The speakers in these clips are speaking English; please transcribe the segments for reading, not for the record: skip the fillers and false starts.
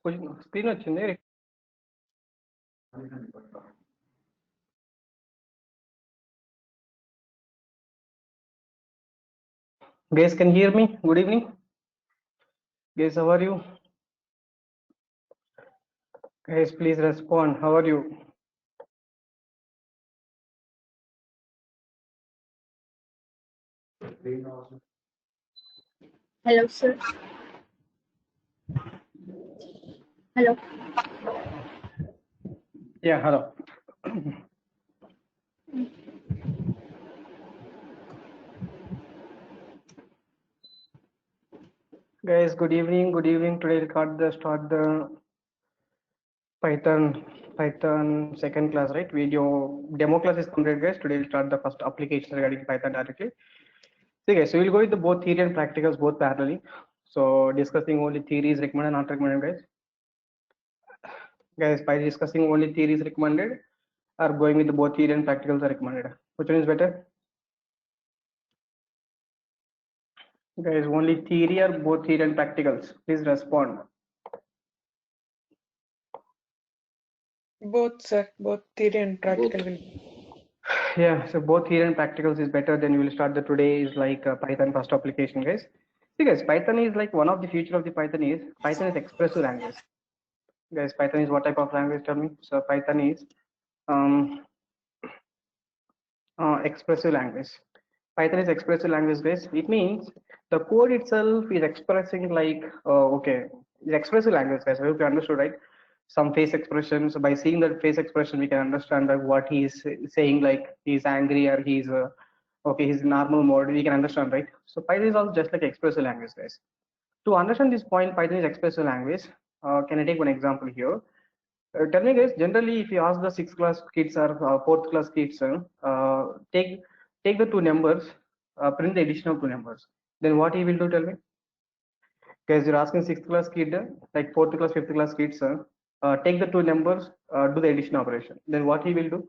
కొంచెం స్క్రీన్ వచ్చింది. Guys, can you hear me? Good evening. Guys, how are you? Guys, please respond. How are you? Hello, sir. Hello. Yeah, hello. Guys, good evening. Good evening. Today we'll start the Python second class, right? Video demo class is completed, guys. Today we'll start the first application regarding Python directly. So guys, so we'll go with the both theory and practicals both parallelly. So discussing only theory is recommended, not recommended, guys. Guys, by discussing only theory is recommended, or going with the both theory and practicals are recommended. Which one is better? Guys, only theory or both theory and practicals? Please respond. Both, sir. Both theory and practical will. Yeah, so both theory and practicals is better. Then we will start the today is like Python first application, guys. See, guys, Python is like one of the future of the Python is expressive language. Guys, Python is what type of language? Tell me. So Python is um, expressive language. Python is expressive language, guys. It means the code itself is expressing like okay, it's expressive language, guys. I hope you understood, right? Some face expressions. By seeing that face expression, we can understand like what he is saying, like he's angry or he's okay, he's normal mode. We can understand, right? So Python is also just like expressive language, guys. To understand this point, Python is expressive language. Can I take one example here? Tell me, guys. Generally, if you ask the sixth class kids or fourth class kids, take the two numbers, print the addition of two numbers. Then what he will do? Tell me, guys. You're asking sixth class kid, like fourth class, fifth class kids, take the two numbers, do the addition operation. Then what he will do?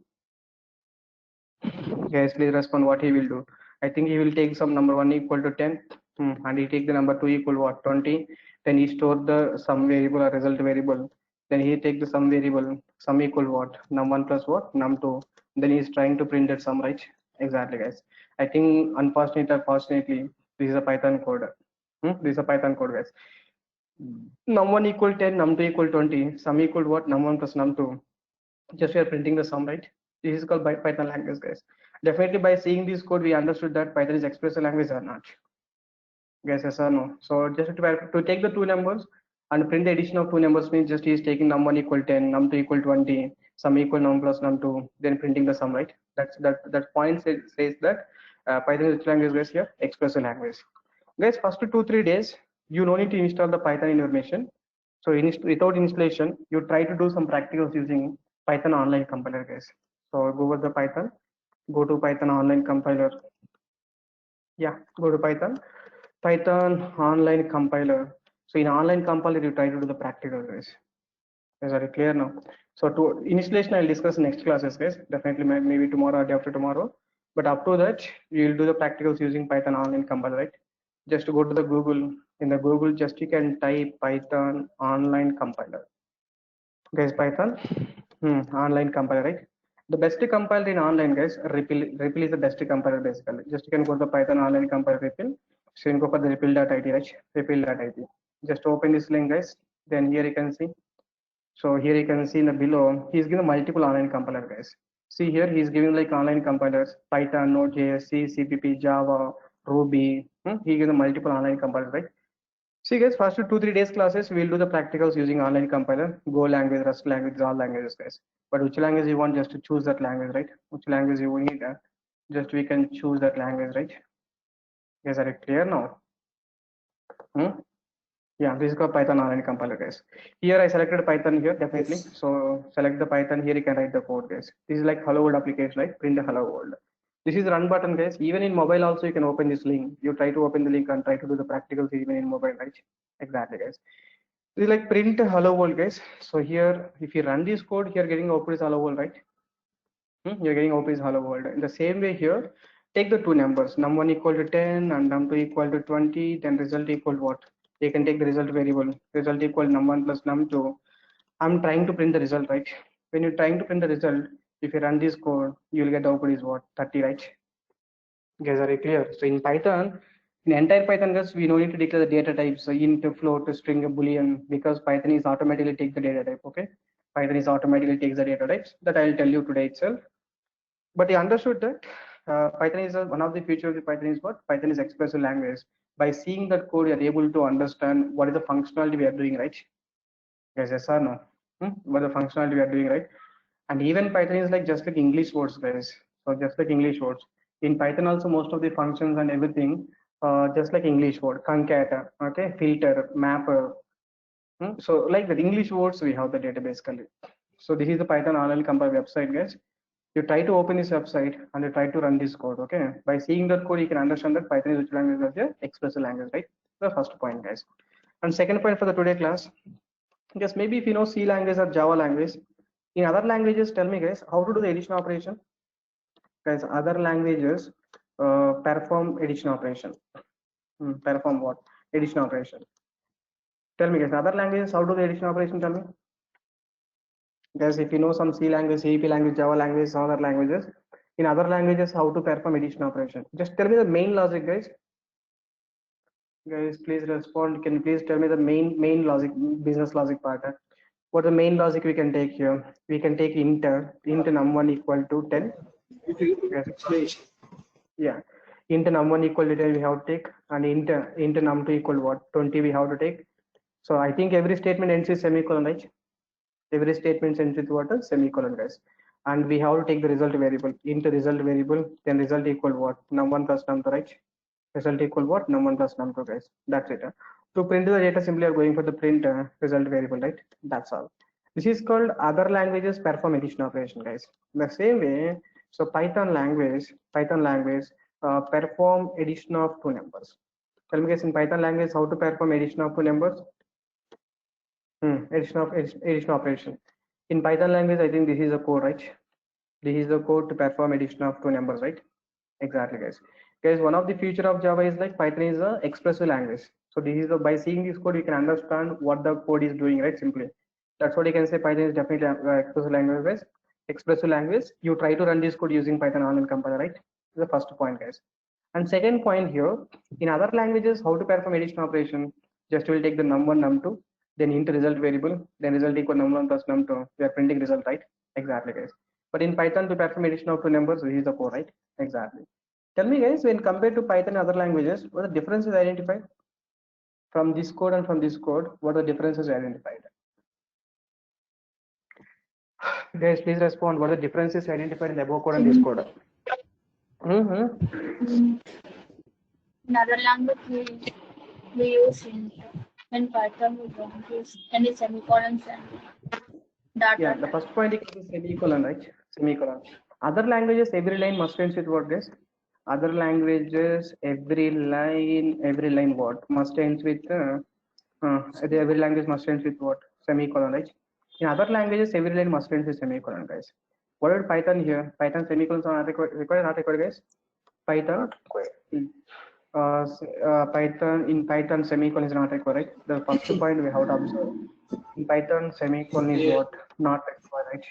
Guys, please respond. What he will do? I think he will take some number one equal to 10, and he take the number two equal what 20. Then he store the sum variable or result variable. Then he take the sum variable, sum equal what num1 plus what num2. Then he is trying to print that sum, right? Exactly, guys. I think unfortunately or fortunately, this is a Python code. This is a Python code, guys. Num1 equal 10, num2 equal 20, sum equal what num1 plus num2. Just we are printing the sum, right? This is called by Python language, guys. Definitely by seeing this code, we understood that Python is expressive language or not. Guys, yes or no? So just to take the two numbers and print the addition of two numbers means just he is taking num1 equal 10, num2 equal 20, sum equal num plus num2, then printing the sum, right? That point says that Python is which language, guys? Here, expressive language. Guys, first 2-3 days, you no need to install the Python in your machine. So without installation, you try to do some practicals using Python online compiler, guys. So go over the Python, go to Python online compiler. Yeah, go to Python online compiler. So in online compiler, you try to do the practical, guys. Is that clear now? So to installation, I'll discuss next classes, guys. Definitely maybe tomorrow or day after tomorrow. But up to that, you will do the practicals using Python online compiler, right? Just to go to the Google. In the Google, just you can type Python online compiler. Guys, Python online compiler, right? The best compiler in online, guys, REPL is the best compiler basically. Just you can go to the Python online compiler REPL. So you can go for the REPL.it, right? REPL.it. Just open this link, guys. Then here you can see. So here you can see in the below, he's given multiple online compiler, guys. See here, he's giving like online compilers, Python, Node.js, C, CPP, Java, Ruby. He given multiple online compilers, right? See guys, first 2-3 days classes, we'll do the practicals using online compiler, Go language, Rust language, all languages, guys. But which language you want, just to choose that language, right? Which language you need, just we can choose that language, right? Guys, are it clear now? Yeah, this is called Python online compiler, guys. Here I selected Python here, definitely. So select the Python here, you can write the code, guys. This is like hello world application, right? Print the hello world. This is run button, guys. Even in mobile also, you can open this link. You try to open the link and try to do the practicals even in mobile, right? Exactly, guys. This is like print hello world, guys. So here, if you run this code, here getting output is hello world, right? You're getting output is hello world. In the same way here, take the two numbers, num1 equal to 10 and num2 equal to 20, then result equal what? You can take the result variable, result equal num1 plus num2. I'm trying to print the result, right? When you're trying to print the result, if you run this code, you'll get the output is what? 30, right? Guys, are you clear? So in Python, in entire Python, guys, we no need to declare the data types, so int, float, string, a boolean, because Python is automatically take the data type, okay? Python is automatically takes the data types that I'll tell you today itself. But you understood that Python is one of the features of Python is what? Python is expressive language. By seeing that code, you're able to understand what is the functionality we are doing, right? Guys, yes or no? What the functionality we are doing, right? And even Python is like just like English words, guys. So just like English words. In Python also most of the functions and everything, just like English word, concat, okay, filter, mapper. So like the English words, we have the database basically. So this is the Python online compile website, guys. You try to open this website and you try to run this code, okay? By seeing that code, you can understand that Python is which language of the expressive language, right? The first point, guys. And second point for the today class, guys, maybe if you know C language or Java language, in other languages, tell me guys, how to do the addition operation? Guys, other languages perform addition operation. Perform what? Addition operation. Tell me guys, other languages, how do the addition operation? Tell me. Guys, if you know some C language, CEP language, Java language, some other languages, in other languages, how to perform addition operation? Just tell me the main logic, guys. Guys, please respond. Can you please tell me the main logic, business logic part? What the main logic we can take here? We can take int num1 equal to 10. Yes. Yeah. Int num1 equal to 10 we have to take, and int num2 equal what? 20 we have to take. So I think every statement ends with semicolon, right? Every statement ends with what? A semicolon, guys. And we have to take the result variable, int result variable, then result equal what? Num1 plus num2, right? Result equal what? Num1 plus num2, guys. That's it. To print the data, simply are going for the print result variable, right? That's all. This is called other languages perform addition operation, guys. The same way, so Python language perform addition of two numbers. Tell me guys, in Python language, how to perform addition of two numbers? Addition operation. In Python language, I think this is a code, right? This is the code to perform addition of two numbers, right? Exactly, guys. Guys, one of the feature of Java is like Python is a expressive language. So this is the, by seeing this code, you can understand what the code is doing, right? Simply. That's what you can say. Python is definitely expressive language, guys. Expressive language. You try to run this code using Python online compiler, right? The first point, guys. And second point here, in other languages, how to perform addition operation? Just will take the num1, num2, then int result variable, then result equal num1 plus num2. We are printing result, right? Exactly, guys. But in Python, to perform addition of two numbers, this is the code, right? Exactly. Tell me, guys, when compared to Python and other languages, what the difference is identified from this code and from this code? What are the differences identified? Guys, please respond. What are the differences identified in the above code and this code? In other language, we use int. In Python, we don't use any semicolons and data. Yeah, the first point is semicolon, right? Semicolon. Other languages, every line must ends with what, guys? Other languages, every line what? Must ends with, every language must ends with what? Semicolon, right? In other languages, every line must ends with semicolon, guys. What about Python here? Python semicolons are not required, not required, guys? Python? Python, in Python semicolon is not required, right? The first point we have to observe. In Python semicolon is what? Not required, right?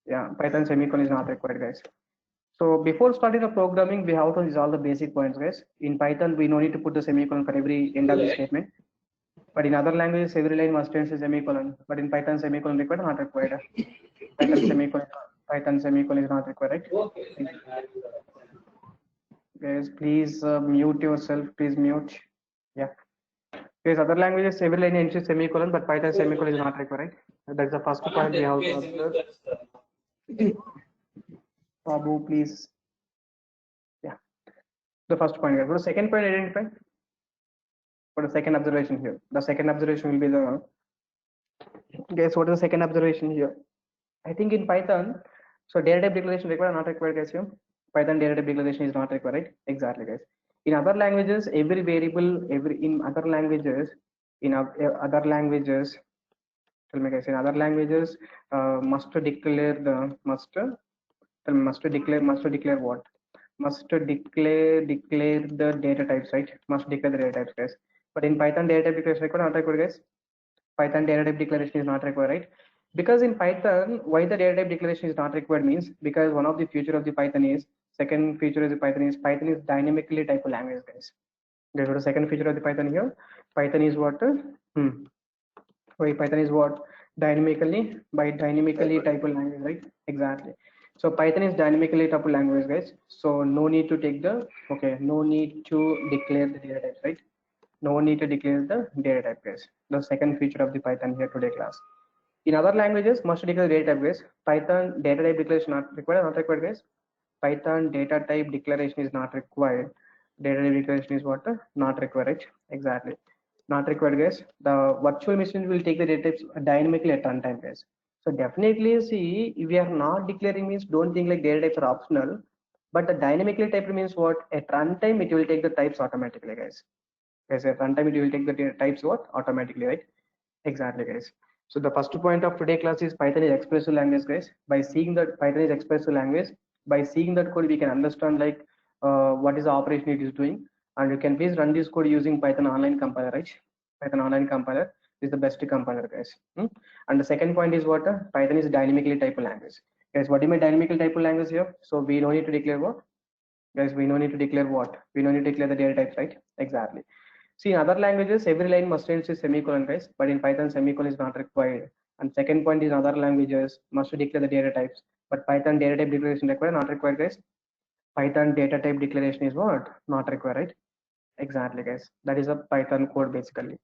Yeah, Python semicolon is not required, guys. So before starting the programming, we have to resolve the basic points, guys. In Python, we no need to put the semicolon for every end of the statement. But in other languages, every line must ends with semicolon. But in Python, semicolon required, not required. Python semicolon is not required, right? Guys, please mute yourself. Please mute. Yeah. Guys, other languages, every line ends with semicolon, but Python semicolon is not required, right? That's the first point we have to observe. Babu, please. Yeah. The first point, guys. What the second point identify? What the second observation here? The second observation will be the. Guys, what is the second observation here? I think in Python, so data type declaration required or not required, guys? Here? Python data type declaration is not required, right? Exactly, guys. In other languages, every variable, in other languages, tell me, guys, in other languages, must declare what? Must declare the data types, right? Must declare the data types, guys. But in Python, data type declaration required, not required, guys. Python data type declaration is not required, right? Because in Python, why the data type declaration is not required means because one of the feature of the Python is, second feature of the Python is dynamically type language, guys. There's the second feature of the Python here. Python is what? Why Python is what? Dynamically type language, right? Exactly. So Python is dynamically type language, guys. So no need to take the, okay, no need to declare the data types, right? No need to declare the data type, guys. The second feature of the Python here today class. In other languages, must declare data type, guys. Python data type declaration not required, not required, guys. Python data type declaration is not required. Data type declaration is what? Not required, right? Exactly. Not required, guys. The virtual machine will take the data types dynamically at runtime, guys. So definitely see, if we are not declaring means don't think like data types are optional, but the dynamically typed means what? At runtime, it will take the types automatically, guys. Yes, at runtime, it will take the types what? Automatically, right? Exactly, guys. So the first point of today class is Python is expressive language, guys. By seeing that Python is expressive language, by seeing that code, we can understand like what is the operation it is doing, and you can please run this code using Python online compiler, right? Python online compiler is the best compiler, guys. And the second point is what? Python is dynamically type language, guys. What do you mean dynamically type language here? So we don't need to declare what, guys. We don't need to declare what? We don't need to declare the data types, right? Exactly. See, in other languages, every line must end with semicolon, guys, but in Python, semicolon is not required. And second point is in other languages must declare the data types, but Python data type declaration required, not required, guys. Python data type declaration is what? Not required, right? Exactly, guys. That is a Python code basically.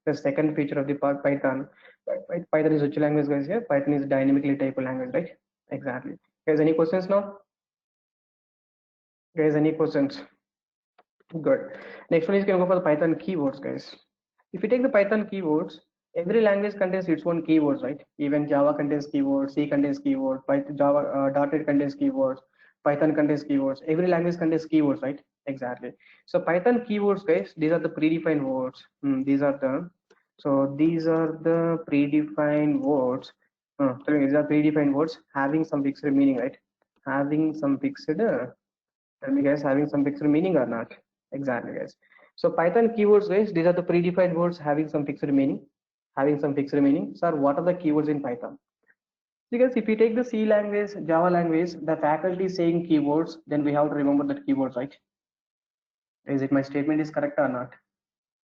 The second feature of the Python is which language, guys? Here, Python is dynamically type language, right? Exactly. Guys, any questions now? Guys, any questions? Good. Next one is going to go for the Python keywords, guys. If you take the Python keywords, every language contains its own keywords, right? Even Java contains keywords, C contains keywords, Python, Java, .NET contains keywords, Python contains keywords. Every language contains keywords, right? Exactly. So Python keywords, guys, these are the predefined words. These are the predefined words. These are predefined words having some fixed meaning, right? Having some fixed. Tell me, guys, having some fixed meaning or not? Exactly, guys. So Python keywords, guys, these are the predefined words having some fixed meaning. Having some fixed meaning. Sir, what are the keywords in Python? Because if you take the C language, Java language, the faculty is saying keywords, then we have to remember that keywords, right? Is it my statement is correct or not?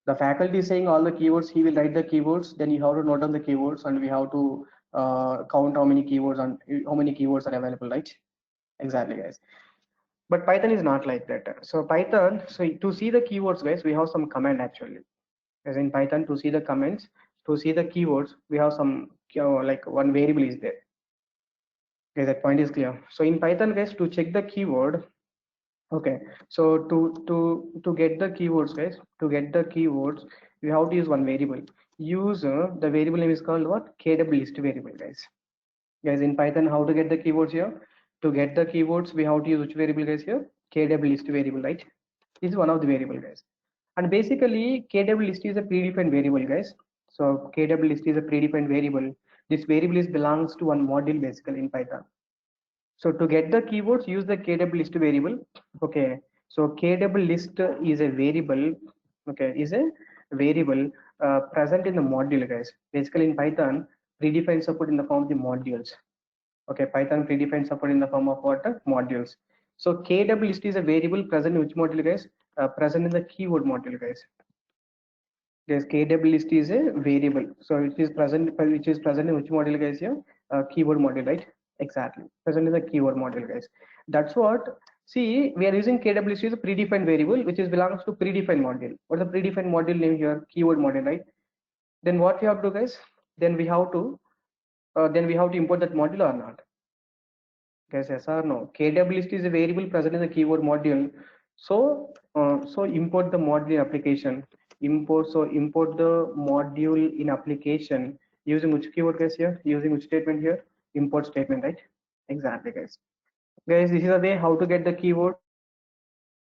The faculty is saying all the keywords, he will write the keywords, then you have to note down the keywords, and we have to count how many keywords and how many keywords are available, right? Exactly, guys. But Python is not like that. So Python, so to see the keywords, guys, we have some command actually. As in Python, to see the comments, to see the keywords, we have some like one variable is there. Okay, that point is clear. So in Python, guys, to check the keyword, okay. So to get the keywords, guys, to get the keywords, we have to use one variable. Use the variable name is called what? KW list variable, guys. Guys, in Python, how to get the keywords here? To get the keywords, we have to use which variable, guys, here? KW list variable, right? This is one of the variable, guys. And basically, KW list is a predefined variable, guys. So KW list is a predefined variable. This variable is belongs to one module basically in Python. So to get the keywords, use the KW list variable. Okay. So KW list is a variable. Okay, is a variable present in the module, guys. Basically in Python, predefined support in the form of the modules. Okay, Python predefined support in the form of what? Modules. So KW list is a variable present in which module, guys? Present in the keyword module, guys. Yes, KW list is a variable. So it is present, which is present in which module, guys? Here, keyword module, right? Exactly. Present in the keyword module, guys. That's what. See, we are using KW list is a predefined variable, which is belongs to predefined module. What's the predefined module name here? Keyword module, right? Then what we have to do, guys? Then we have to import that module or not? Guys, yes or no? KW list is a variable present in the keyword module. So import the module in application. Import the module in application using which keyword, guys, here? Using which statement here? Import statement, right? Exactly, guys. Guys, this is the way how to get the keyword.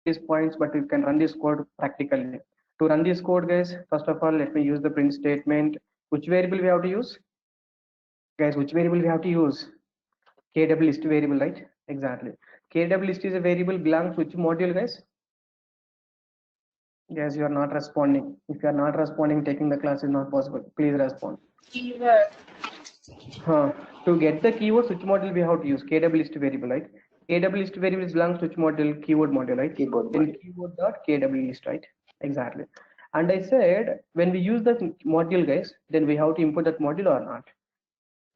These points, but you can run this code practically. To run this code, guys, first of all, let me use the print statement. Which variable we have to use? Guys, which variable we have to use? KW list variable, right? Exactly. KW list is a variable belongs to which module, guys? Guys, you are not responding. If you are not responding, taking the class is not possible. Please respond. Keyword. Huh. To get the keywords, which model we have to use? KW list variable, right? KW list variable belongs to which model? Keyword model, right? Keyboard Then model. keyword dot KW list, right? Exactly. And I said when we use the module, guys, then we have to import that module or not.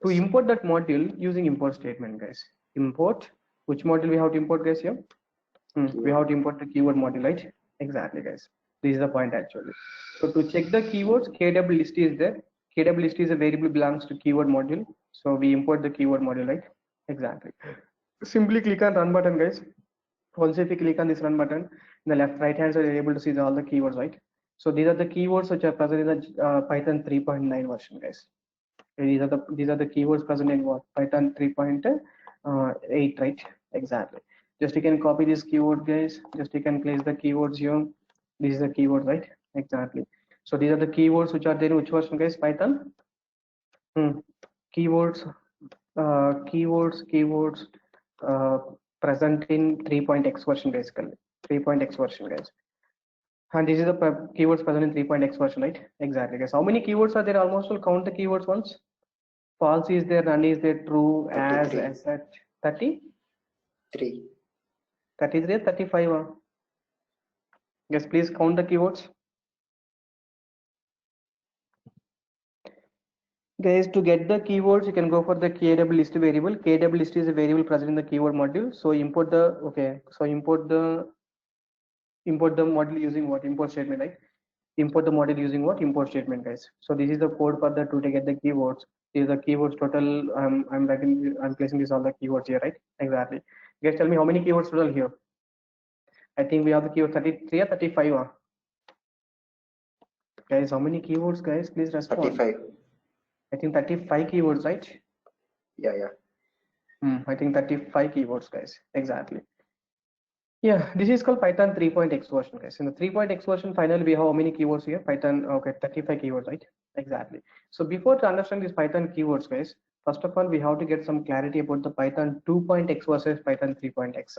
To import that module using import statement, guys. Import. Which module we have to import, guys? Here. We have to import the keyword module, right? Exactly, guys. This is the point actually. So to check the keywords, KW list is there. KW list is a variable belongs to keyword module. So we import the keyword module, right? Exactly. Simply click on run button, guys. Once if you click on this run button, in the left right hand side, you're able to see all the keywords, right? So these are the keywords which are present in the Python 3.9 version, guys. These are the keywords present in what Python 3.8, right? Exactly. Just you can copy this keyword, guys. Just you can place the keywords here. This is the keyword, right? Exactly. So these are the keywords which are there in which version, guys? Python. Keywords, keywords present in 3.x version, basically. 3.x version, guys. And this is the keywords present in 3.x version, right? Exactly, guys. How many keywords are there? Almost will count the keywords once. False is there, none is there, true, as, 33. asset, 30, 3. 33, 35. Yes, please count the keywords. Guys, to get the keywords, you can go for the KW list variable. KW list is a variable present in the keyword module. So import the, okay, so import the module using what? Import statement, right? Import the module using what? Import statement, guys. So this is the code for the to get the keywords. These are the keywords total. I'm placing this all the keywords here, right? Exactly. Guys, tell me how many keywords total here. I think we have the keyword 33 or 35. Guys, how many keywords, guys? Please respond. 35. I think 35 keywords, right? Yeah. I think 35 keywords, guys. Exactly. Yeah, this is called Python 3.x version, guys. In the 3.x version, finally, we have how many keywords here? Python, okay, 35 keywords, right? Exactly. So before to understand these Python keywords, guys, first of all, we have to get some clarity about the Python 2.x versus Python 3.x.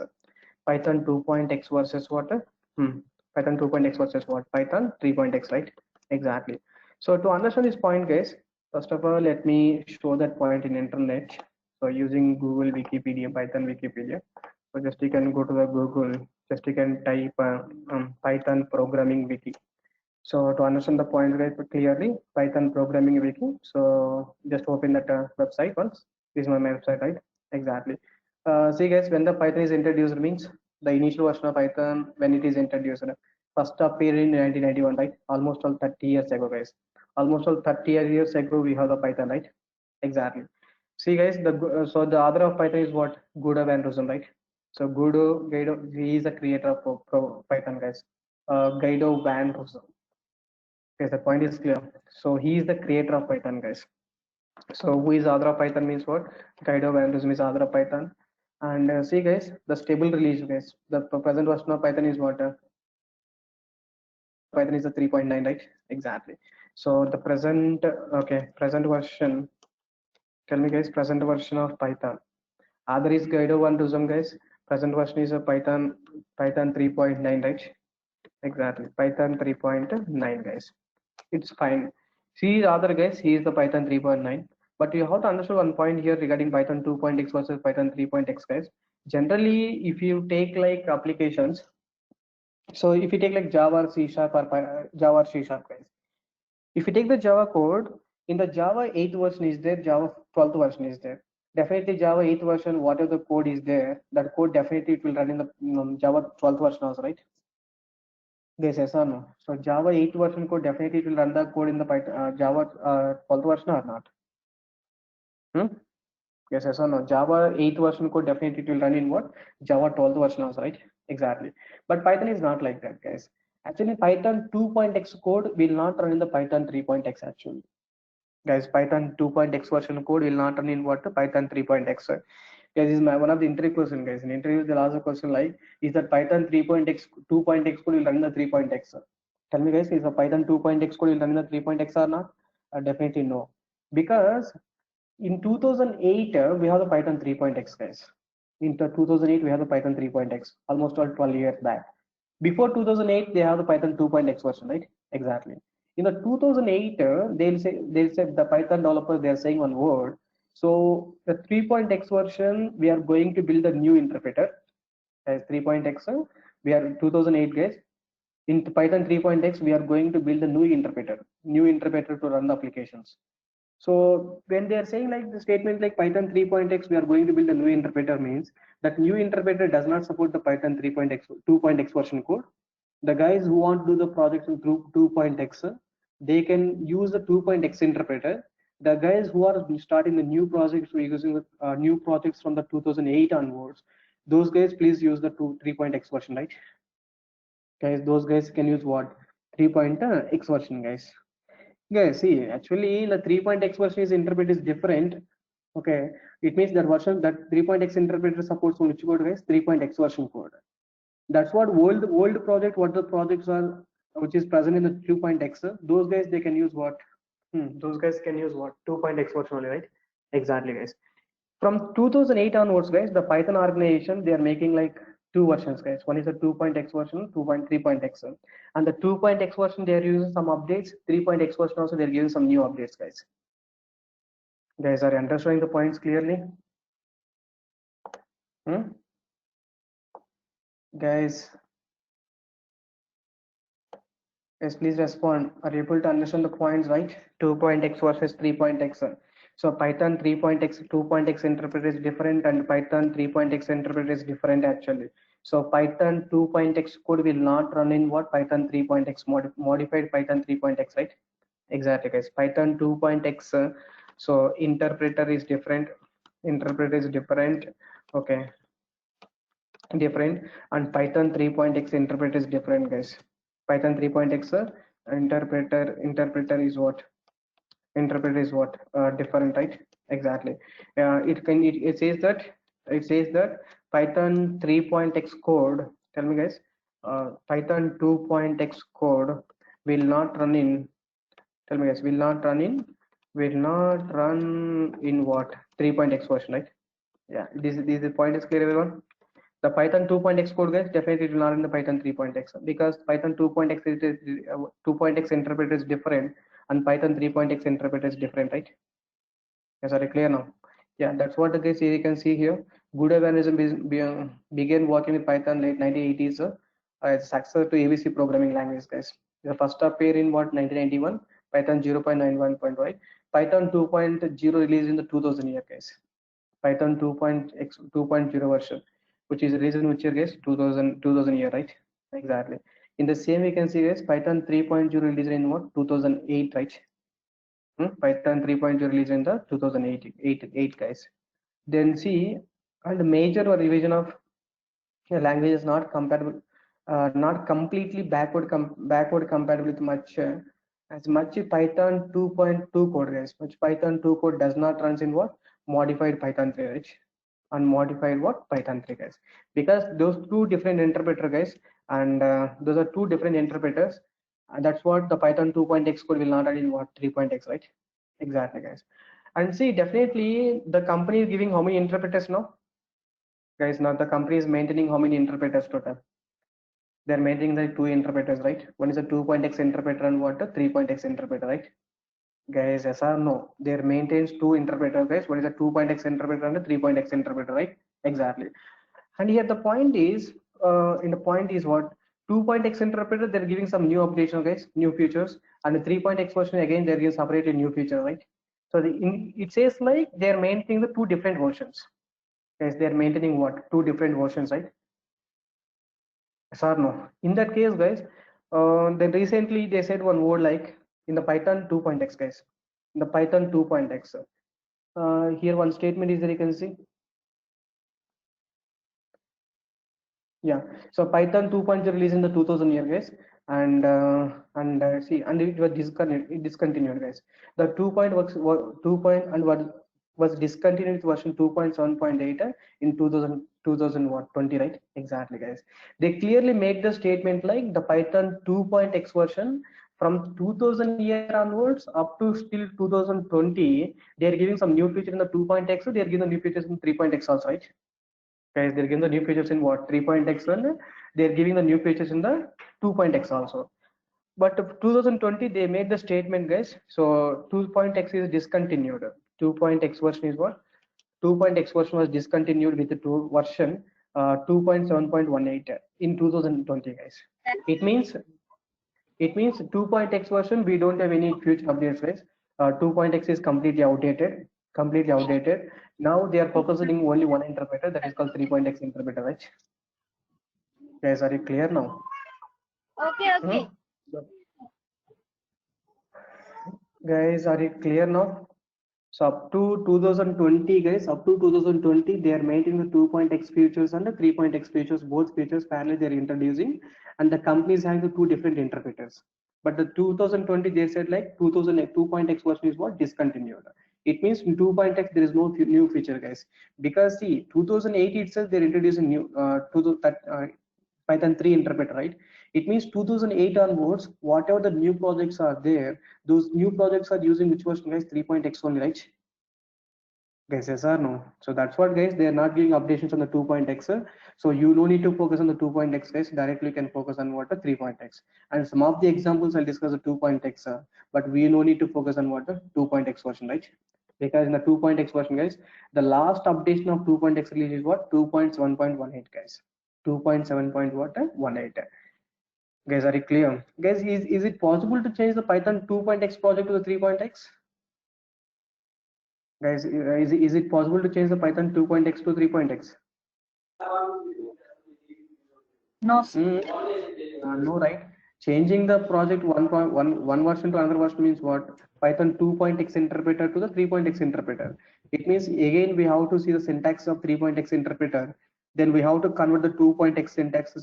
Python 2.x versus what? Python 2.x versus what? Python 3.x, right? Exactly. So to understand this point, guys, first of all, let me show that point in internet. So using Google Wikipedia, Python Wikipedia. So just you can go to the Google, just you can type Python programming wiki. So to understand the point very clearly, Python programming wiki. So just open that website once. This is my website, right? Exactly. See guys, when the Python is introduced means the initial version of Python when it is introduced. First appeared in 1991, right? Almost all 30 years ago, guys. Almost all 30 years ago we have the Python, right? Exactly. See guys, so the author of Python is what? Guido van Rossum, right? So Guido, he is the creator of Python, guys. Guido van Rossum. Yes, the point is clear. So he is the creator of Python, guys. So who is author of Python means what? Guido van Rossum is author of Python. And see, guys, the stable release, guys. The present version of Python is what? Python is the 3.9, right? Exactly. So the present, okay, present version. Tell me, guys, present version of Python. Other is Guido van Rossum, guys. Present version is a Python 3.9, right? Exactly. Python 3.9, guys. It's fine. See the other guys, he is the Python 3.9. But you have to understand one point here regarding Python 2.x versus Python 3.x, guys. Generally, if you take like applications, so if you take like Java or C Sharp or Java or C Sharp, guys. If you take the Java code, in the Java 8th version is there, Java 12th version is there. Definitely Java 8th version, whatever the code is there, that code definitely it will run in the Java 12th version also, right? Yes, yes or no? So Java 8 version code definitely it will run the code in the Python, Java 12th version or not? Yes, yes or no? Java 8 version code definitely it will run in what? Java 12th version also, right? Exactly. But Python is not like that, guys. Actually, Python 2.x code will not run in the Python 3.x actually. Guys, Python 2.x version code will not run in what? Python 3.x. Guys, this is one of the interview question, guys. In interview, they'll ask a question like, is that Python 3.x, 2.x code will run in the 3.x? Tell me, guys, is the Python 2.x code will run in the 3.x or not? Definitely no. Because in 2008, we have the Python 3.x, guys. In 2008, we have the Python 3.x, almost all 12 years back. Before 2008, they have the Python 2.x version, right? Exactly. In the 2008, they'll say the Python developers, they're saying one word. So the 3.x version, we are going to build a new interpreter as 3.x. We are 2008 guys. In Python 3.x, we are going to build a new interpreter to run the applications. So when they are saying like the statement like Python 3.x, we are going to build a new interpreter means that new interpreter does not support the Python 3.x 2.x version code. The guys who want to do the project in 2.x, they can use the 2.x interpreter. The guys who are starting the new projects, using the new projects from the 2008 onwards, those guys please use the 3.x version, right? Guys, those guys can use what? 3.x version, guys. Guys, see, actually the 3.x version is interpreter is different. Okay, it means that version that 3.x interpreter supports which code, guys? 3.x version code. That's what old project, what the projects are, which is present in the 2.x. Those guys they can use what? Those guys can use what? 2.x version only, right? Exactly, guys. From 2008 onwards, guys, the Python organization, they are making like two versions, guys. One is a 2.x version, 2.3.x, and the 2.x version they are using some updates. 3.x version also they are giving some new updates, guys. Guys, are you understanding the points clearly? Guys, yes, please respond. Are you able to understand the points, right? 2.x versus 3.x. So Python 3.x, 2.x interpreter is different, and Python 3.x interpreter is different actually. So Python 2.x code will not run in what? Python 3.x modified Python 3.x, right? Exactly, guys. Python 2.x. So interpreter is different. Interpreter is different. Okay, different, and Python 3.x interpreter is different, guys. Python 3.x interpreter is what? Interpreter is what? Different, right? Exactly. It says that Python 3.x code. Tell me, guys. Python 2.x code will not run in. Tell me, guys. Will not run in what? 3.x version, right? Yeah. This point is clear, everyone. The Python 2.x code, guys, definitely will not in the Python 3.x because Python 2.x 2.x interpreter is different and Python 3.x interpreter is different, right? Yes, are you clear now? Yeah, that's what the case you can see here. Good Evanism began working with Python late 1980s as successor to ABC programming language, guys. The first appear in what? 1991, Python 0.91.5. Python 2.0 released in the 2000 year, guys. Python 2.0 version, which is the reason which year, guys? 2000 year, right? Exactly. In the same we can see, guys, Python 3.0 released in what? 2008, right? Python 3.0 released in the 2008, guys. Then see, and the major revision of language is not compatible, not completely backward compatible with much as much Python 2.2 code, guys. Much Python 2 code does not runs in what? Modified Python 3, right? Unmodified what? Python 3, guys. Because those two different interpreter, guys, and those are two different interpreters, and that's what the Python 2.x code will not run in what? 3.x, right? Exactly, guys. And see, definitely the company is giving how many interpreters now? Guys, now the company is maintaining how many interpreters total? They're maintaining the two interpreters, right? One is a 2.x interpreter and what? A 3.x interpreter, right? Guys, yes or no? There maintains two interpreters, guys. One is a 2.x interpreter and a 3.x interpreter, right? Exactly. And here the point is, what? 2.x interpreter, they're giving some new updates, guys, new features, and the 3.x version again they're giving separate new feature, right? So it says like they're maintaining the two different versions. Guys, they're maintaining what? Two different versions, right? Yes or no? In that case, guys, then recently they said one word like in the Python 2.x, guys. In the Python 2.x. Here one statement is there, you can see. Yeah, so Python 2.0 released in the 2000 year, guys, and see, and it was discontinued, guys. The 2 point and what was discontinued with version 2.7.8 in 2020, right? Exactly, guys. They clearly make the statement like the Python 2.x version from 2000 year onwards up to still 2020, they are giving some new feature in the 2.x, so they are giving the new features in 3.x also, right? Guys, they're giving the new features in what? 3.x and they're giving the new features in the 2.x also. But 2020 they made the statement, guys. So 2.x is discontinued. 2.x version is what? 2.x version was discontinued with the version 2.7.18 in 2020, guys. It means 2.x version we don't have any future updates, guys. 2.x is completely outdated. Now they are focusing only one interpreter, that is called 3.x interpreter, right? Guys, are you clear now? Okay. Guys, are you clear now? So up to 2020, guys, up to 2020, they are maintaining the 2.x features and the 3.x features, both features parallel they are introducing, and the companies having the two different interpreters. But the 2020, they said like 2.x version is what? Discontinued. It means in 2.x there is no new feature, guys. Because see, 2008 itself they're introducing new Python 3 interpreter, right? It means 2008 onwards, whatever the new projects are there, those new projects are using which version, guys? 3.x only, right? Guys, yes or no? So that's what, guys, they are not giving updates on the 2.x. So you no need to focus on the 2.x, guys. Directly you can focus on what the 3.x. And some of the examples I'll discuss the 2.x, but we no need to focus on what the 2.x version, right? Because in the 2.x version, guys, the last updation of 2.x release is what? 2.7.18, guys. 2.7.18. Guys, are you clear? Guys, is it possible to change the Python 2.x project to the 3.x? Guys, is it possible to change the Python 2.x to 3.x? No. No, right? Changing the project one version to another version means what? Python 2.x interpreter to the 3.x interpreter. It means again we have to see the syntax of 3.x interpreter. Then we have to convert the 2.x syntax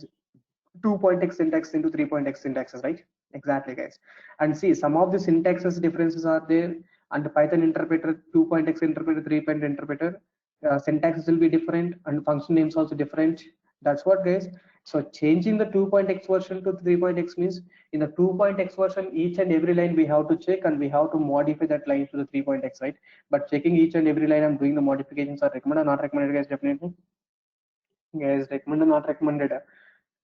into 3.x syntaxes, right? Exactly, guys. And see, some of the syntaxes differences are there, and the Python interpreter, 2.x interpreter, 3.x interpreter, syntaxes will be different, and function names also different. That's what, guys. So changing the 2.x version to 3.x means in the 2.x version, each and every line we have to check and we have to modify that line to the 3.x, right? But checking each and every line and doing the modifications are recommended or not recommended, guys? Definitely. Guys, recommended or not recommended?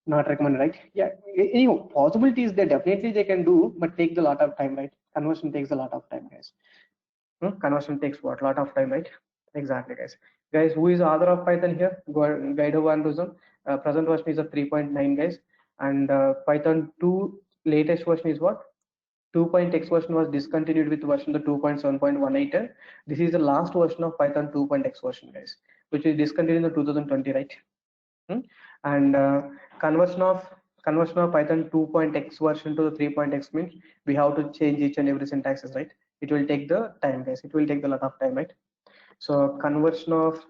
Not recommended, right? Yeah, any possibilities there, definitely they can do, but takes a lot of time, right? Conversion takes a lot of time, guys. Conversion takes what? Lot of time, right? Exactly, guys. Guys, who is the author of Python here? Guido van Rossum. Present version is a 3.9, guys, and Python 2 latest version is what? 2.x version was discontinued with version the 2.7.18. This is the last version of Python 2.x version, guys, which is discontinued in the 2020, right? And conversion of Python 2.x version to the 3.x means we have to change each and every syntaxes, right? It will take the time, guys. It will take a lot of time, right? So conversion of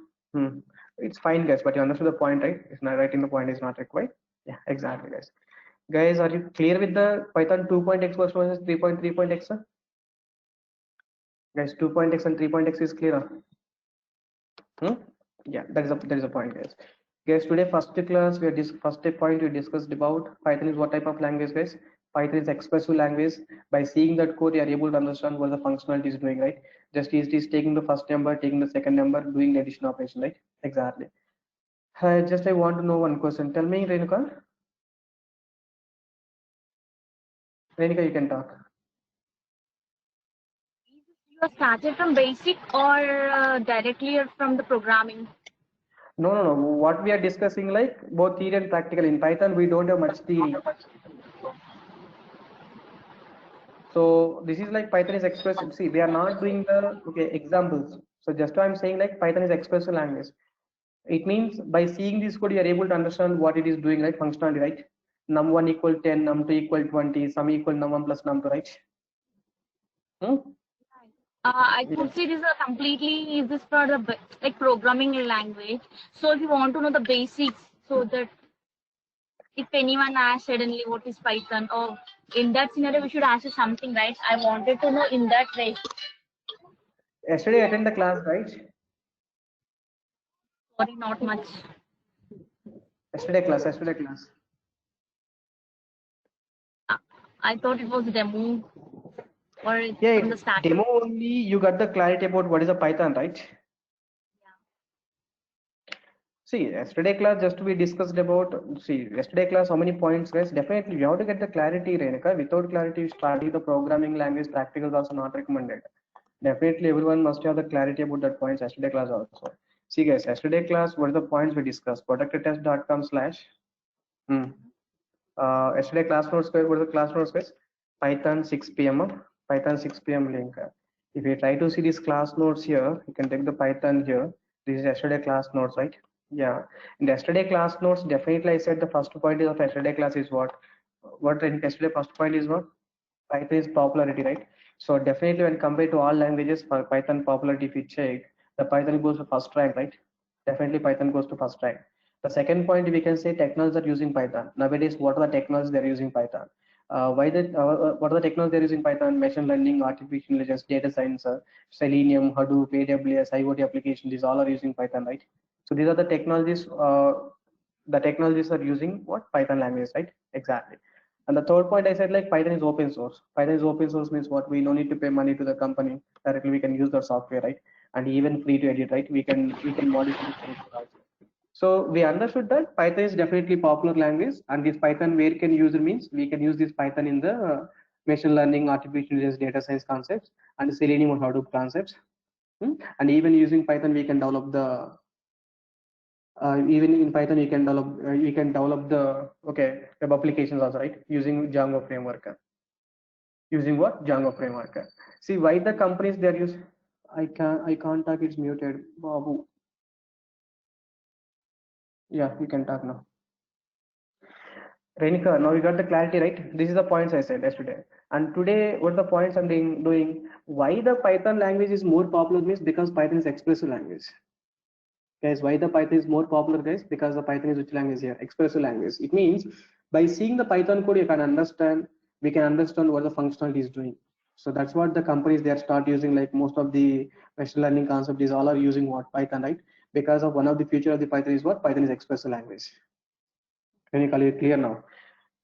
it's fine, guys, but you understand the point, right? It's not writing the point is not required. Yeah, exactly, guys. Guys, are you clear with the Python 2.x version versus 3.3.x? Guys, 2.x and 3.x is clear. Yeah, that is a point, guys. Guys, today first class we are first point we discussed about Python is what type of language, guys? Python is expressive language. By seeing that code, you are able to understand what the functionality is doing, right? Just it is taking the first number, taking the second number, doing the addition operation, right? Exactly. I want to know one question. Tell me, Renuka. Renuka, you can talk. You started from basic or directly from the programming? No. What we are discussing, like both theory and practical. In Python, we don't have much theory. So this is like Python is expressive. See, they are not doing the examples. So just I'm saying like Python is expressive language. It means by seeing this code, you are able to understand what it is doing, right? Functionality, right? Num1 equal 10, num2 equal 20, sum equal num1 plus num2, right? I could say this is completely is this for the like programming language. So if you want to know the basics, so that if anyone asks suddenly what is Python, or in that scenario we should ask something, right? I wanted to know in that way. Yesterday attend the class, right? Sorry, not much. Yesterday class. I thought it was demo or Yeah, from the start. demo only you got the clarity about what is a Python, right? See, yesterday class just we discussed about, see, yesterday class, how many points, guys? Definitely, you have to get the clarity, Renika. Without clarity, study the programming language, practical is also not recommended. Definitely, everyone must have the clarity about that points yesterday class also. See, guys, yesterday class, what are the points we discussed? Protectedtest.com/. Yesterday class notes, guys, what are the class notes, guys? Python 6 p.m. Python 6 p.m. link. If you try to see these class notes here, you can take the Python here. This is yesterday class notes, right? Yeah. In the yesterday class notes, definitely I said the first point of yesterday class is what? What in yesterday first point is what? Python is popularity, right? So definitely when compared to all languages, for Python popularity, if you check, the Python goes to first rank, right? Definitely Python goes to first rank. The second point, we can say technologies are using Python. Nowadays, what are the technologies they're using Python? What are the technologies they're using Python? Machine learning, artificial intelligence, data science, Selenium, Hadoop, AWS, IoT application. These all are using Python, right? So these are the technologies. The technologies are using what? Python language, right? Exactly. And the third point I said, like Python is open source. Python is open source means what? We no need to pay money to the company directly. We can use the software, right? And even free to edit, right? We can modify the code also. So we understood that Python is definitely popular language, and this Python where can use it means we can use this Python in the machine learning, artificial intelligence, data science concepts, and Selenium or Hadoop concepts. And even using Python, we can develop the even in Python you can develop the web applications also, right? Using Django framework. Using what? Django framework. See why the companies they are using. I can't talk. It's muted. Babu. Yeah, you can talk now. Renika, now you got the clarity, right? This is the points I said yesterday. And today, what the points I'm doing, why the Python language is more popular means because Python is expressive language. Guys, why the Python is more popular, guys? Because the Python is which language here? Expressive language. It means by seeing the Python code, we can understand what the functionality is doing. So that's what the companies they are start using, like most of the machine learning concept is all are using what? Python, right? Because of one of the feature of the Python is what? Python is expressive language. Can you call it clear now?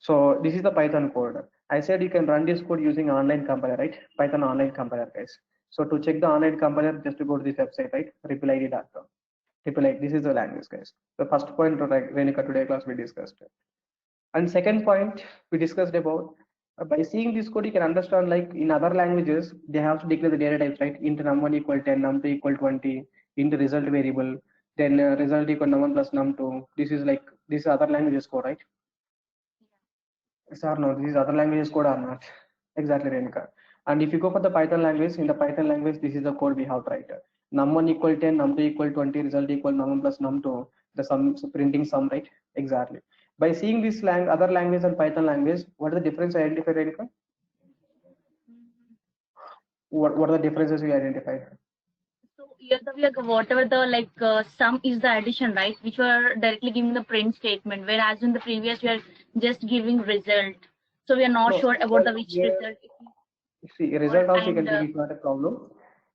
So this is the Python code. I said you can run this code using online compiler, right? Python online compiler, guys. So to check the online compiler, just to go to this website, right? tripled.com. This is the language, guys. The first point, like Renika today class we discussed. And second point we discussed about by seeing this code, you can understand like in other languages, they have to declare the data types, right? Int num1 equal 10, num2 equal 20, int result variable, then result equal num1 plus num2. This is other languages code, right? Yes or no? These other languages code or not? Exactly, Renika. And if you go for the Python language, in the Python language, this is the code we have to write. Num1 equal 10, num2 equal 20, result equal num1 plus num2. The sum, so printing sum, right? Exactly. By seeing this other language and Python language, what is the difference I identified, Renika? What are the differences we identified? So here whatever the sum is the addition, right? Which were directly giving the print statement, whereas in the previous we are just giving result. So we are not sure about the which result. See, result also you can take, it's not a problem.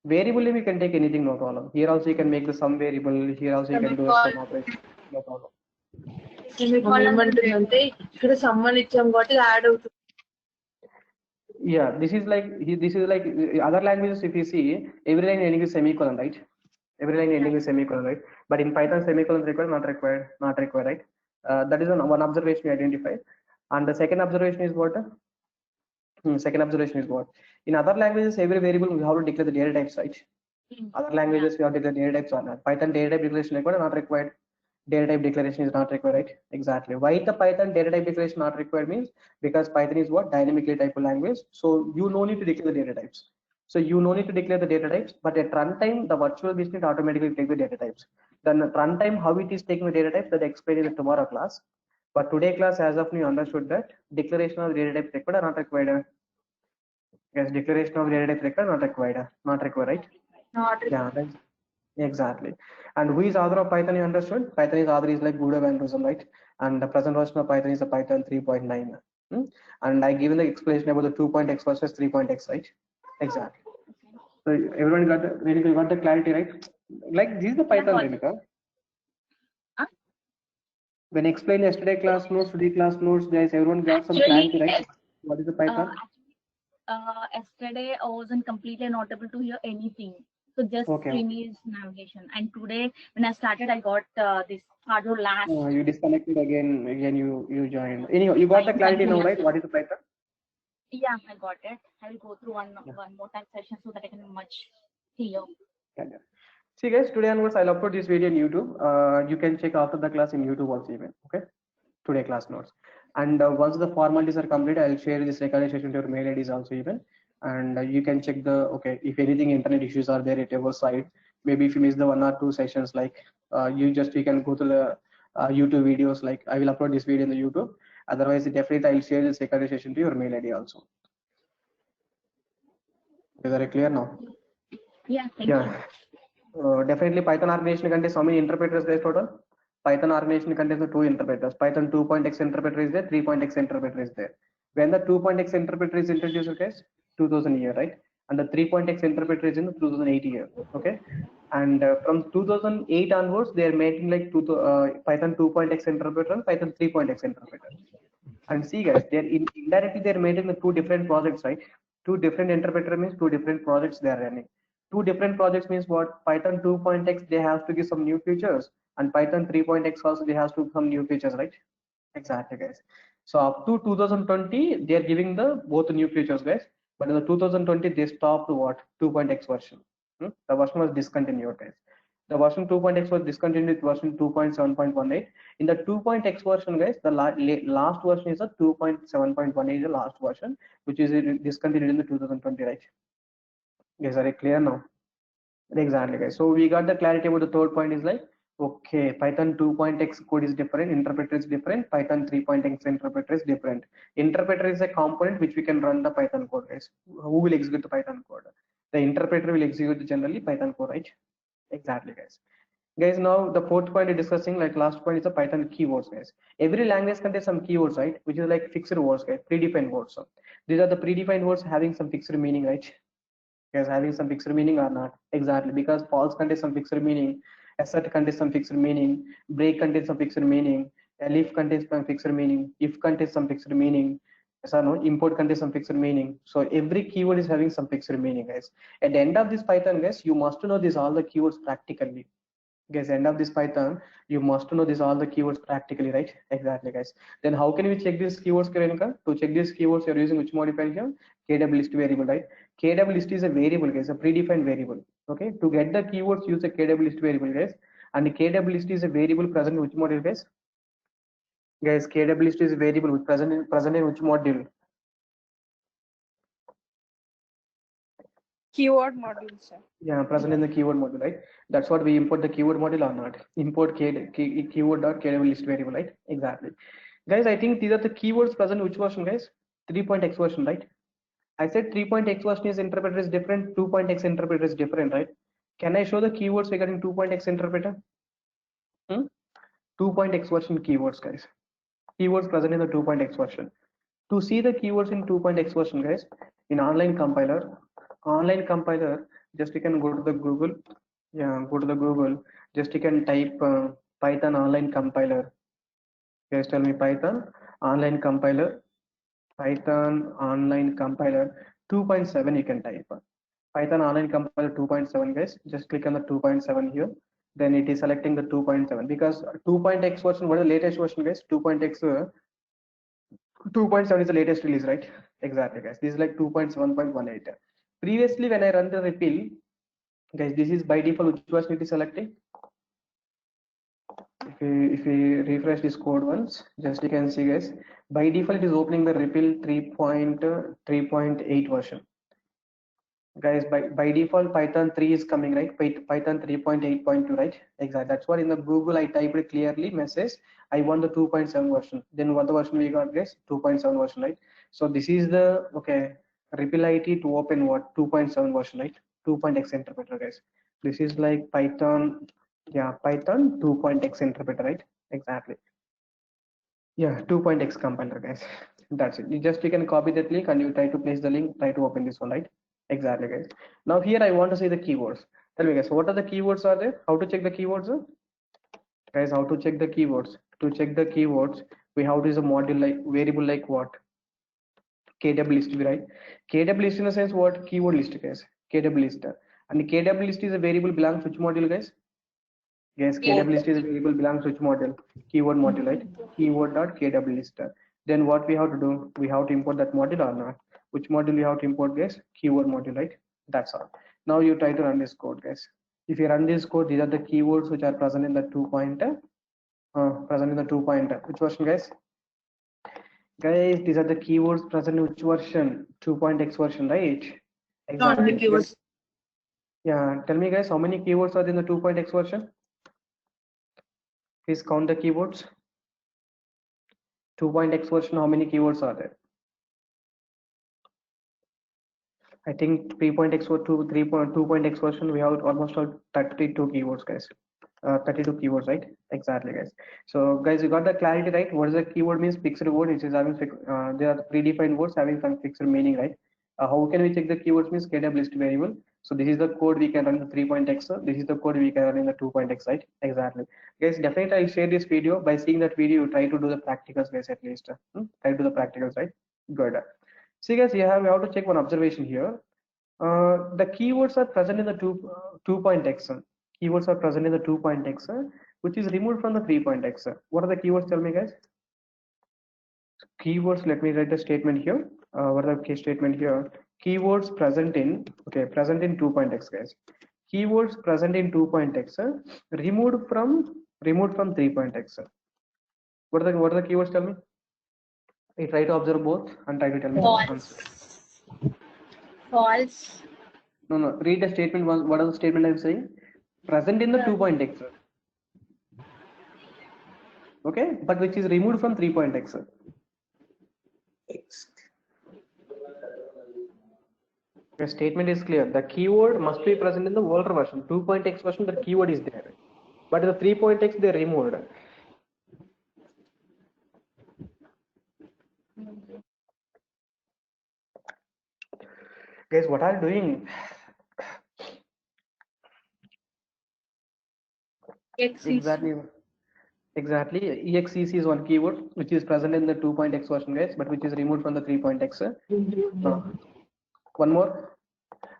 Variable we can take anything, no problem. Here also you can make the sum variable. Here also you can do some operation, no problem. ఏమంటుందంటే ఇక్కడ someone ఇచ్చాం కాబట్టి add అవుతుంది. Yeah, this is like other languages. If you see, every line ending with semicolon, right? Every line ending with semicolon, right? But in Python, semicolon required, not required, right? That is one observation we identified. And the second observation is what? Second observation is what? In other languages, every variable we have to declare the data types, right? Other languages we have to declare data types or not. Python data type declaration required or not required? Data type declaration is not required, right? Exactly. Why the Python data type declaration not required means because Python is what? Dynamically type of language. So you no need to declare the data types. So you no need to declare the data types, but at runtime, the virtual machine automatically take the data types. Then at runtime, how it is taking the data types, that I explain in the tomorrow class. But today class, as of now, you understood that declaration of data types required or not required? Yes, declaration of data types required, not required. Not required, right? Not Yeah, exactly. And who is author of Python? You understood? Python is author is like Guido van Rossum, right? And the present version of Python is a Python 3.9. And I given the explanation about the 2.x versus 3.x, right? Exactly. So everyone got the clarity, right? Like this is the Python, Renika. Huh? When I explained yesterday class notes, today class notes, guys, everyone got some clarity, right? What is the Python? Yesterday I wasn't completely not able to hear anything. So just Okay. stream is navigation. And today when I started, I got this hardware last. You disconnected again. Again, you joined. Anyway, you got the clarity now, right? What is the Python? Yeah, I got it. I will go through Yeah. one more time session so that I can be much clear. Yeah. See guys, today onwards I'll upload this video on YouTube. You can check after the class in YouTube also even. Okay. Today class notes. And once the formalities are complete, I'll share this recording session to your mail IDs also even. And you can check the, okay, if anything internet issues are there at your side, maybe if you miss the 1 or 2 sessions, like you can go to the YouTube videos, like I will upload this video in the YouTube. Otherwise, definitely I'll share this recording session to your mail ID also. Is that clear now? Yeah, thank you. Definitely Python organization contains how many interpreters there total? Python organization contains the 2 interpreters. Python 2.x interpreter is there, 3.x interpreter is there. When the 2.x interpreter is introduced, guys, 2000 year, right? And the 3.x interpreter is in the 2008 year, okay? And from 2008 onwards, they are making like Python 2.x interpreter and Python 3.x interpreter. And see guys, they're indirectly they're making the 2 different projects, right? 2 different interpreter means 2 different projects they are running. 2 different projects means what? Python 2.x they have to give some new features, and Python 3.x also they have to give some new features, right? Exactly guys. So up to 2020 they are giving the both new features, guys. But in the 2020 they stopped what? 2.x version. The version was discontinued, guys. The version 2.x was discontinued with version 2.7.18. In the 2.x version, guys, the last version is the 2.7.18 is the last version, which is discontinued in the 2020, right? Guys, are you clear now? Exactly, guys. So we got the clarity about the third point is like, okay, Python 2.x code is different, interpreter is different, Python 3.x interpreter is different. Interpreter is a component which we can run the Python code, guys. Who will execute the Python code? The interpreter will execute generally Python code, right? Exactly, guys. Guys, now the fourth point we're discussing, like last point, is the Python keywords, guys. Every language contains some keywords, right? Which is like fixed words, guys, predefined words. So these are the predefined words having some fixed meaning, right? Guys, having some fixed meaning or not? Exactly, because false contains some fixed meaning, assert contains some fixed meaning, break contains some fixed meaning, elif contains some fixed meaning, if contains some fixed meaning, yes or no, import contains some fixed meaning. So every keyword is having some fixed meaning, guys. At the end of this Python, guys, you must know this all the keywords practically. Guys, end of this Python, you must know this all the keywords practically, right? Exactly, guys. Then how can we check these keywords, Karenika? To check these keywords, you're using which modifier here? KW list variable, right? KW list is a variable, guys, a predefined variable. Okay, to get the keywords, use a KW list variable, guys. And the KW list is a variable present in which module, guys? Guys, KW list is a variable which present in which module? Keyword module, sir. Yeah, present in the keyword module, right? That's what we import the keyword module or not. Import keyword.kw list variable, right? Exactly. Guys, I think these are the keywords present which version, guys? 3.x version, right? I said 3.x version is interpreter is different, 2.x interpreter is different, right? Can I show the keywords regarding 2.x interpreter? 2.x version keywords, guys. Keywords present in the 2.x version. To see the keywords in 2.x version, guys, in online compiler, just you can go to the Google. Yeah, go to the Google. Just you can type Python online compiler. Guys, tell me Python online compiler. Python online compiler 2.7 you can type. Python online compiler 2.7, guys. Just click on the 2.7 here. Then it is selecting the 2.7 because 2.x version, what is the latest version, guys? 2.x 2.7 is the latest release, right? Exactly, guys. This is like 2.7.18. Previously, when I run the refill, guys, this is by default which version it is selecting. If we refresh this code once, just you can see, guys, by default it is opening the refill 3.8 version. Guys, by default Python 3 is coming, right? Python 3.8.2, right? Exactly. That's what in the Google I typed it clearly message I want the 2.7 version. Then what the version we got, guys? 2.7 version, right? So this is the refill IT to open what 2.7 version, right? 2.x interpreter, guys. This is like Python, yeah, Python 2.x interpreter, right? Exactly. Yeah, 2.x compiler, guys. That's it. You can copy that link and you try to place the link, try to open this one, right? Exactly, guys. Now here I want to see the keywords. Tell me, guys, what are the keywords are there? How to check the keywords? Guys, how to check the keywords? To check the keywords, we have to use a module like variable like what? KW list, right? KW list in the sense what? Keyword list, guys. KW list. And the KW list is a variable belongs to which module, guys? Yes, KW list is a variable belongs to which module? Keyword module, right? Keyword dot KW list. Then what we have to do? We have to import that module or not? Which module we have to import, guys? Keyword module, right? That's all. Now you try to run this code, guys. If you run this code, these are the keywords which are present in the 2 pointer. Present in the 2 pointer. Which version, guys? Guys, these are the keywords present in which version? 2.x version, right? Not the Exactly. keywords. Yeah, tell me, guys, how many keywords are in the 2.x version? Please count the keywords. 2.x version, how many keywords are there? I think 3.x or 2.x version, we have almost 32 keywords, guys. 32 keywords, right? Exactly, guys. So, guys, you got the clarity, right? What is the keyword means? Fixed word, which is having there are predefined words having some fixed meaning, right? How can we check the keywords means KW list variable? So this is the code we can run in the 3.x. This is the code we can run in the 2.x, right? Exactly, guys. Definitely, I'll share this video. By seeing that video, you try to do the practicals, guys. At least try to do the practicals, right? Good. See, guys, we have to check one observation here. The keywords are present in the 2.x. Keywords are present in the 2.x, which is removed from the 3.x. What are the keywords? Tell me, guys. Keywords. Let me write the statement here. What are the key statement here? Keywords present in present in 2.x, guys. Keywords present in 2.x, removed from 3.x. What are the keywords? Tell me. I try to observe both and try to tell me the answer. False. No. Read the statement once. What are the statement I'm saying? Present in the 2.x. Okay, but which is removed from 3.x. The statement is clear. The keyword must be present in the older version. 2.x version, the keyword is there. But the 3.x, they removed. Guys, what are you doing? Exactly. EXEC is one keyword which is present in the 2.x version, guys, but which is removed from the 3.x. One more.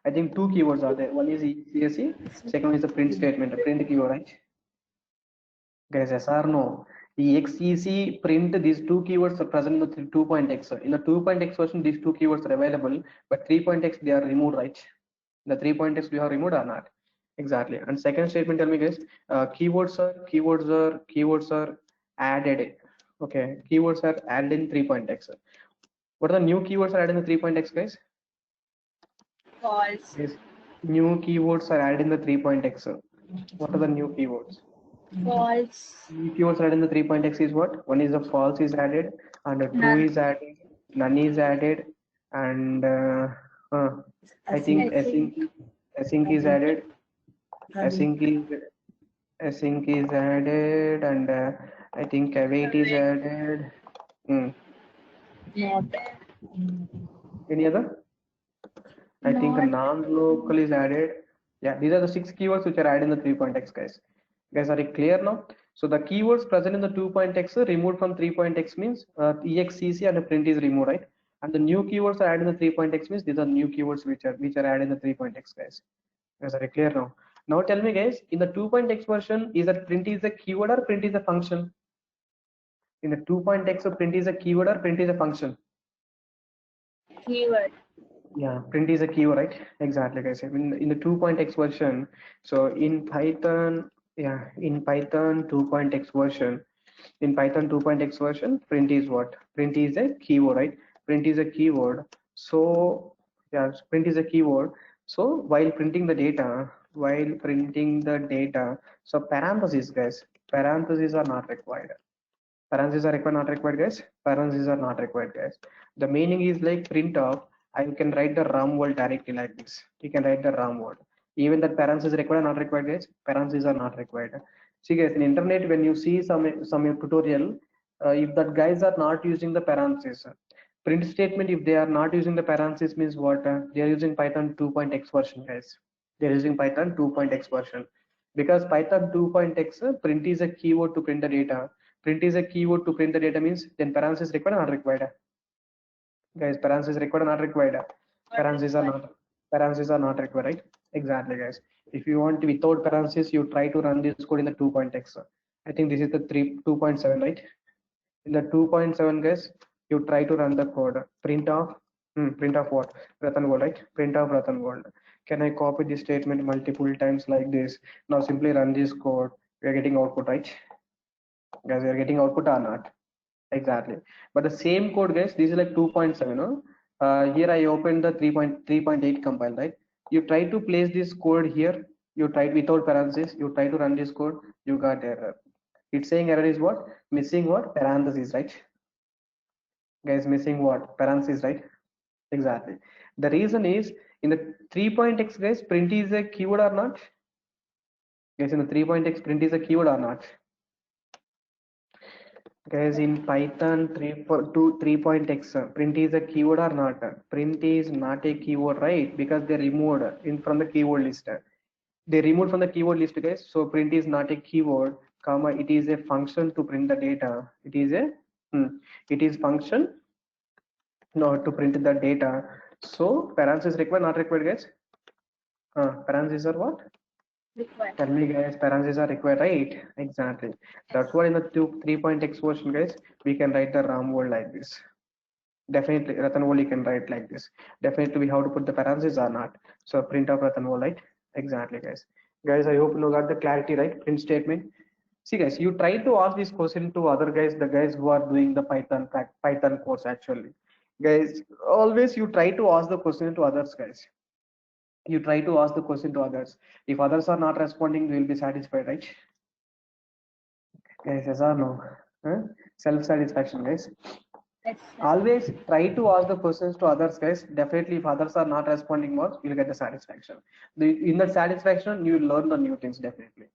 I think two keywords are there. One is EXEC, second one is a print statement, a print keyword, right? Guys, yes or no? EXEC, print, these two keywords are present in the 2.x. In the 2.x version, these two keywords are available, but 3.x they are removed, right? The 3.x we have removed or not? Exactly. And second statement, tell me, guys, keywords are added. Okay, keywords are added in 3.x. What are the new keywords are added in the 3.x, guys? False. Yes. New keywords are added in the 3.x. What are the new keywords? False. New keywords added in the 3.x is what? One is the false is added, and the None. 2 is added, none is added, and I think async is added. Async is added, and I think await is added. Not. Any other? I think non-local is added. Yeah, these are the 6 keywords which are added in the 3.x, guys. Guys, are it clear now? So the keywords present in the 2.x removed from 3.x means EXCC and the print is removed, right? And the new keywords are added in the 3.x means these are new keywords which are added in the 3.x, guys. Guys, are it clear now? Now tell me, guys, in the 2.x version, is that print is a keyword or print is a function? In the 2.x, print is a keyword or print is a function? Keyword. Yeah, print is a keyword, right? Exactly, guys. In the 2.x version, so in Python, yeah, in Python 2.x version, print is what? Print is a keyword, right? Print is a keyword. So yeah, print is a keyword. So while printing the data, so parentheses, guys, parentheses are not required. Parentheses are required, not required, guys. Parentheses are not required, guys. The meaning is like print of. I can write the RAM word directly like this. You can write the RAM word. Even that parentheses is required, not required, guys. Parentheses are not required. See, guys, in internet when you see some tutorial, if that guys are not using the parentheses, print statement, if they are not using the parentheses means what? They are using Python 2.x version, guys. They are using Python 2.x version because Python 2.x print is a keyword to print the data. Print is a keyword to print the data means then parentheses required or not required? Guys, parentheses required or not required? Parentheses are not required, right? Exactly, guys. If you want without parentheses, you try to run this code in the 2.x. I think this is the 2.7, right? In the 2.7, guys, you try to run the code. Print of what? Ratan Gold, right? Print of Ratan Gold. Can I copy this statement multiple times like this? Now simply run this code. We are getting output, right? Guys, we are getting output or not? Exactly. But the same code, guys, this is like 2.7. No? Here I opened the 3.8 compile, right? You try to place this code here. You try without parentheses. You try to run this code. You got error. It's saying error is what? Missing what? Parentheses, right? Guys, missing what? Parentheses, right? Exactly. The reason is in the 3.x, guys, print is a keyword or not? Guys, in the 3.x, print is a keyword or not? Guys, in Python 3.x, print is a keyword or not? Print is not a keyword, right? Because they removed in from the keyword list. They removed from the keyword list, guys. So print is not a keyword, comma. It is a function to print the data. It is a it is function no to print the data. So parentheses required, not required, guys. Parentheses are what? Required. Tell me, guys, parentheses are required, right? Exactly. That's why in the 3.x version, guys, we can write the RAM word like this. Definitely, Ratan you can write like this. Definitely, we have to put the parentheses or not. So print of Ratan right? Exactly, guys. Guys, I hope you got the clarity, right? Print statement. See, guys, you try to ask this question to other guys, the guys who are doing the Python course actually. Guys, always you try to ask the question to others, guys. You try to ask the question to others. If others are not responding, you will be satisfied, right? Guys, yes or no? Huh? Self-satisfaction, guys. Yes. Always try to ask the questions to others, guys. Definitely, if others are not responding much, you'll get the satisfaction. In that satisfaction, you will learn the new things, definitely.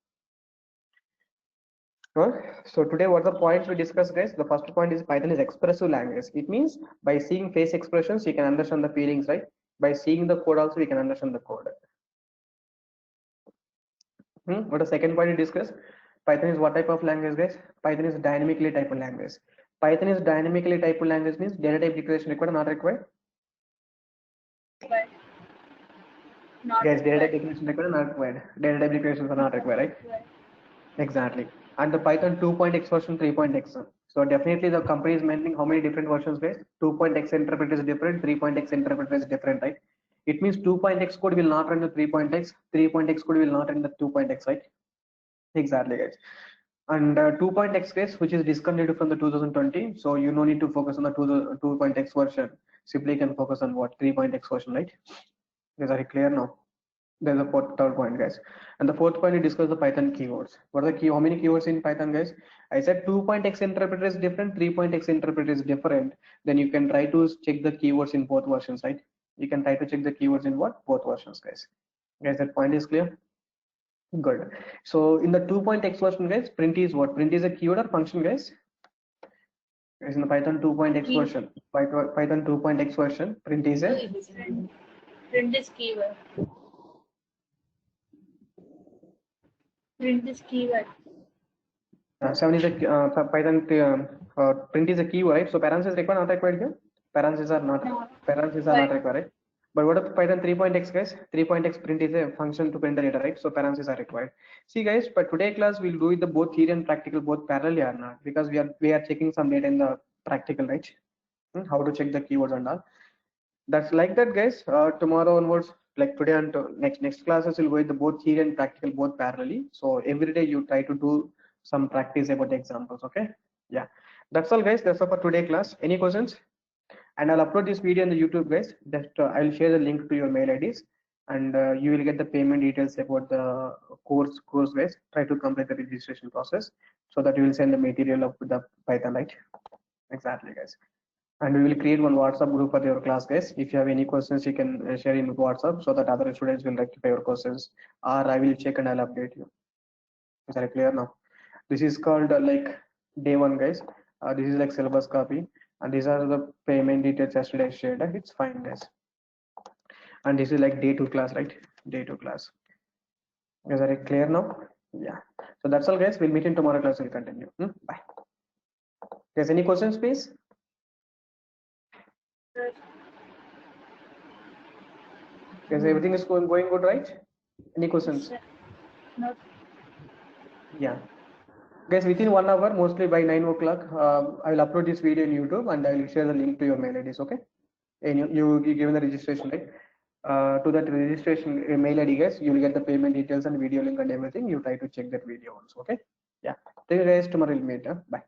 So today, what the points we discussed, guys? The first point is Python is expressive language. It means by seeing face expressions, you can understand the feelings, right? By seeing the code also, we can understand the code. What the second point we discussed? Python is what type of language, guys? Python is dynamically type of language. Python is dynamically type of language means data type declaration required or not required? But not Guys, data type required. declaration required or not required? Data type declarations are not required, right? Required. Exactly. And the Python 2.x version, 3.x. So definitely the company is mentioning how many different versions, guys. 2.x interpreter is different, 3.x interpreter is different, right? It means 2.x code will not run the 3.x, 3.x code will not run the 2.x, right? Exactly, guys. And 2.x, guys, which is discontinued from the 2020. So you no need to focus on the 2.x version. Simply can focus on what 3.x version, right? Is that clear now? There's a third point, guys. And the fourth point, we discuss the Python keywords. What are the how many keywords in Python, guys? I said 2.x interpreter is different, 3.x interpreter is different. Then you can try to check the keywords in both versions, right? You can try to check the keywords in what? Both versions, guys. Guys, that point is clear? Good. So in the 2.x version, guys, print is what? Print is a keyword or function, guys? Guys, in the Python 2.x version, Python 2.x version, print is a Print is keyword. Print is keyword. 7 is a Python print is a keyword, right? So parentheses required, not required here. Parentheses are not required, right? But what about Python 3.x, guys? 3.x print is a function to print the data, right? So parentheses are required. See, guys, but today class we'll do it the both theory and practical both parallelly or not, because we are checking some data in the practical, right? How to check the keywords and all. That's like that, guys. Tomorrow onwards, like today and next classes will go with the both theory and practical both parallelly. So every day you try to do some practice about the examples. Okay, yeah, that's all, guys. That's all for today class. Any questions? And I'll upload this video on the YouTube, guys. That I'll share the link to your mail IDs, and you will get the payment details about the course, guys. Try to complete the registration process so that you will send the material of the Python, right? Exactly, guys. And we will create one WhatsApp group for your class, guys. If you have any questions, you can share in WhatsApp so that other students will rectify your questions, or I will check and I'll update you. Is that clear now? This is called like day one, guys. This is like syllabus copy, and these are the payment details yesterday I shared. It's fine, guys. And this is like day two class, right? Day two class. Is that clear now? Yeah. So that's all, guys. We'll meet in tomorrow class. We'll continue. Bye. Guys, any questions, please? Guys, everything is going good, right? Any questions? No. Yeah. Guys, within 1 hour, mostly by 9 o'clock, I will upload this video in YouTube and I will share the link to your mail IDs. Okay. And you given the registration, right? To that registration mail ID, guys, you will get the payment details and video link and everything. You try to check that video also. Okay. Yeah. Thank you guys. Tomorrow we'll meet. Bye.